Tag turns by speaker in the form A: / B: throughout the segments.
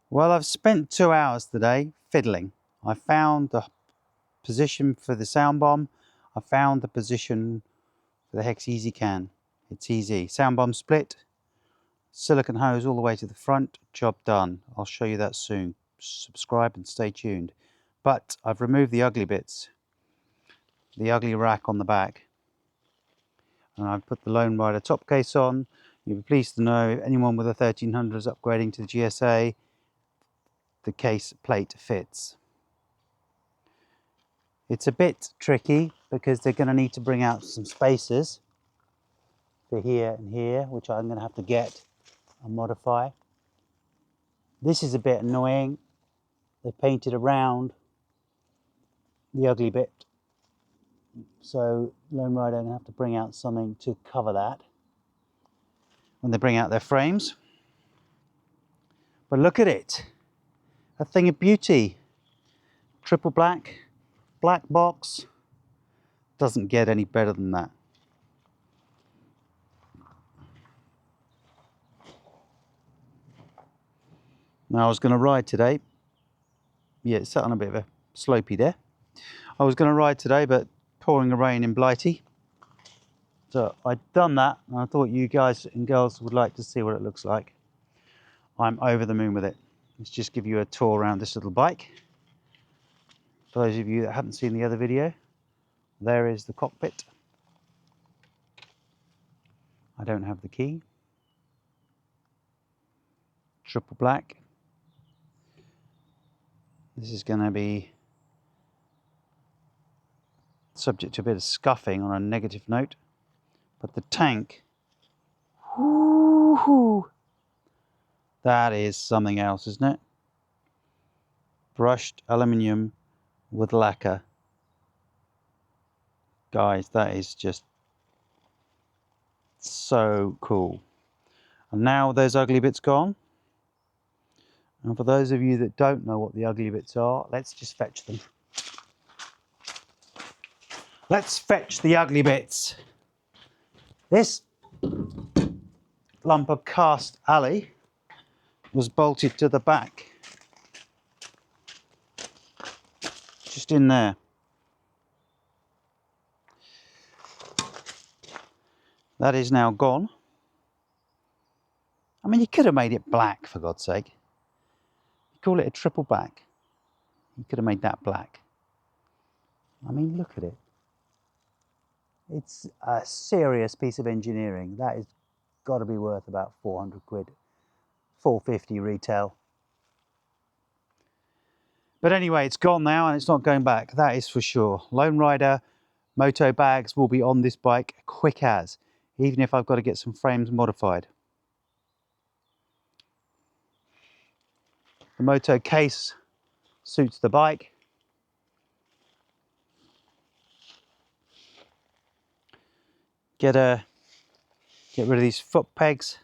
A: Well, I've spent 2 hours today fiddling. I found the position for the sound bomb. I found the position for the hex easy can. It's easy. Sound bomb split, silicone hose all the way to the front, job done. I'll show you that soon. Subscribe and stay tuned. But I've removed the ugly bits, the ugly rack on the back. And I've put the Lone Rider top case on. You'll be pleased to know anyone with a 1300 is upgrading to the GSA. The case plate fits. It's a bit tricky because they're going to need to bring out some spacers for here and here, which I'm going to have to get and modify. This is a bit annoying. They painted around the ugly bit, so Lone Rider are going to have to bring out something to cover that when they bring out their frames. But look at it, a thing of beauty. Triple black, black box, doesn't get any better than that. Now I was going to ride today. Yeah, it's sat on a bit of a slopey there. I was going to ride today, but pouring rain in Blighty. So I'd done that, and I thought you guys and girls would like to see what it looks like. I'm over the moon with it. Let's just give you a tour around this little bike. For those of you that haven't seen the other video, there is the cockpit. I don't have the key. Triple black. This is going to be subject to a bit of scuffing on a negative note, but the tank, woo-hoo, that is something else, isn't it? Brushed aluminium with lacquer. Guys, that is just so cool. And now those ugly bits gone. And for those of you that don't know what the ugly bits are, let's just fetch them. Let's fetch the ugly bits. This lump of cast alley was bolted to the back. Just in there. That is now gone. I mean, you could have made it black, for God's sake. You call it a triple back. You could have made that black. I mean, look at it. It's a serious piece of engineering. That has got to be worth about 400 quid. 450 retail. But anyway, it's gone now and it's not going back. That is for sure. Lone Rider Moto bags will be on this bike quick as, even if I've got to get some frames modified. The Moto case suits the bike. Get rid of these foot pegs,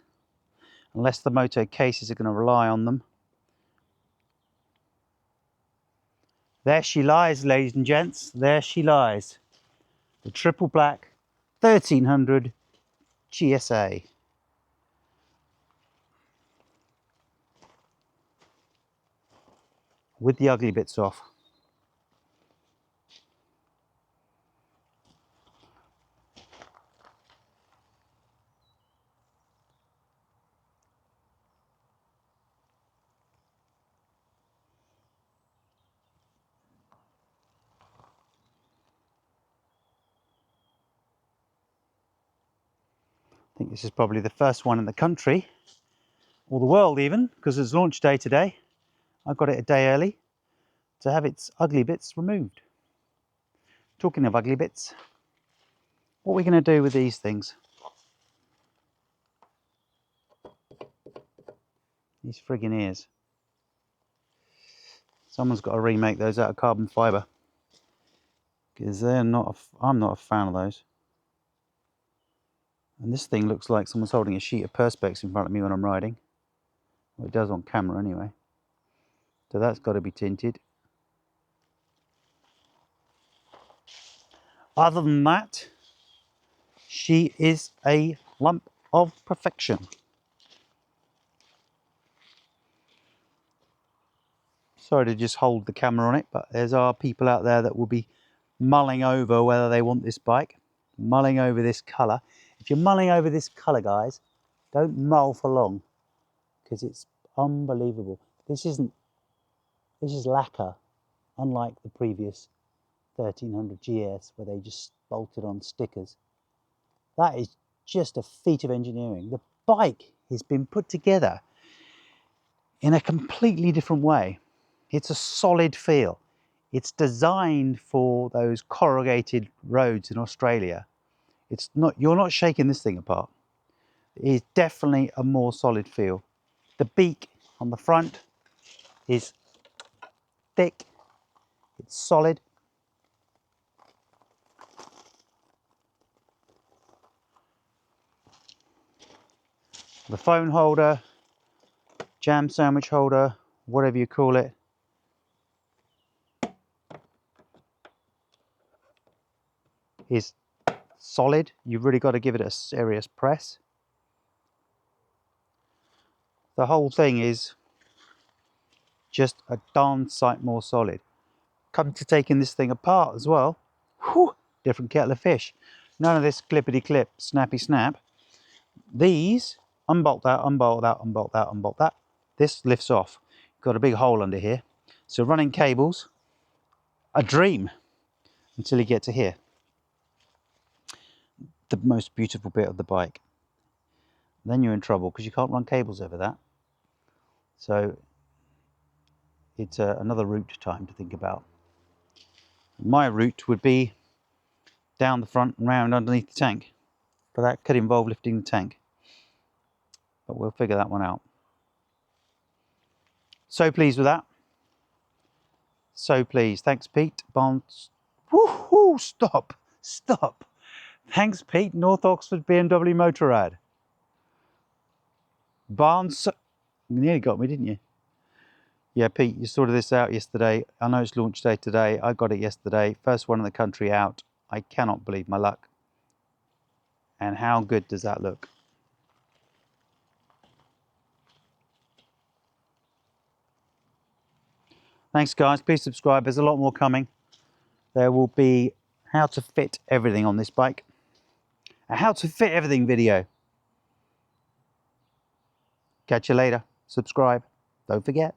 A: unless the Moto cases are going to rely on them. There she lies, ladies and gents. There she lies. The triple black 1300 GSA. With the ugly bits off. I think this is probably the first one in the country, or the world even, because it's launch day today. I got it a day early to have its ugly bits removed. Talking of ugly bits, what are we going to do with these things? These friggin' ears. Someone's got to remake those out of carbon fibre, because they're not. I'm not a fan of those. And this thing looks like someone's holding a sheet of perspex in front of me when I'm riding. Well, it does on camera anyway. So that's got to be tinted. Other than that, she is a lump of perfection. Sorry to just hold the camera on it, but there's our people out there that will be mulling over whether they want this bike, mulling over this colour. If you're mulling over this colour, guys, don't mull for long, because it's unbelievable. This is lacquer, unlike the previous 1300 GS where they just bolted on stickers. That is just a feat of engineering. The bike has been put together in a completely different way. It's a solid feel. It's designed for those corrugated roads in Australia. It's not, you're not shaking this thing apart. It is definitely a more solid feel. The beak on the front is thick, it's solid. The phone holder, jam sandwich holder, whatever you call it, is solid. You've really got to give it a serious press. The whole thing is just a darn sight more solid. Come to taking this thing apart as well, whew, different kettle of fish. None of this clippity clip, snappy snap. These, unbolt that, unbolt that, unbolt that, unbolt that. This lifts off. Got a big hole under here. So running cables, a dream until you get to here. The most beautiful bit of the bike. Then you're in trouble because you can't run cables over that. So it's another route time to think about. My route would be down the front and round underneath the tank, but that could involve lifting the tank. But we'll figure that one out. So pleased with that. So pleased. Thanks, Pete. Barnes. Woohoo! Stop. Stop. Thanks, Pete. North Oxford BMW Motorrad. Barnes. You nearly got me, didn't you? Yeah, Pete, you sorted this out yesterday. I know it's launch day today. I got it yesterday. First one in the country out. I cannot believe my luck. And how good does that look? Thanks, guys. Please subscribe. There's a lot more coming. There will be how to fit everything on this bike. A how to fit everything video. Catch you later. Subscribe. Don't forget.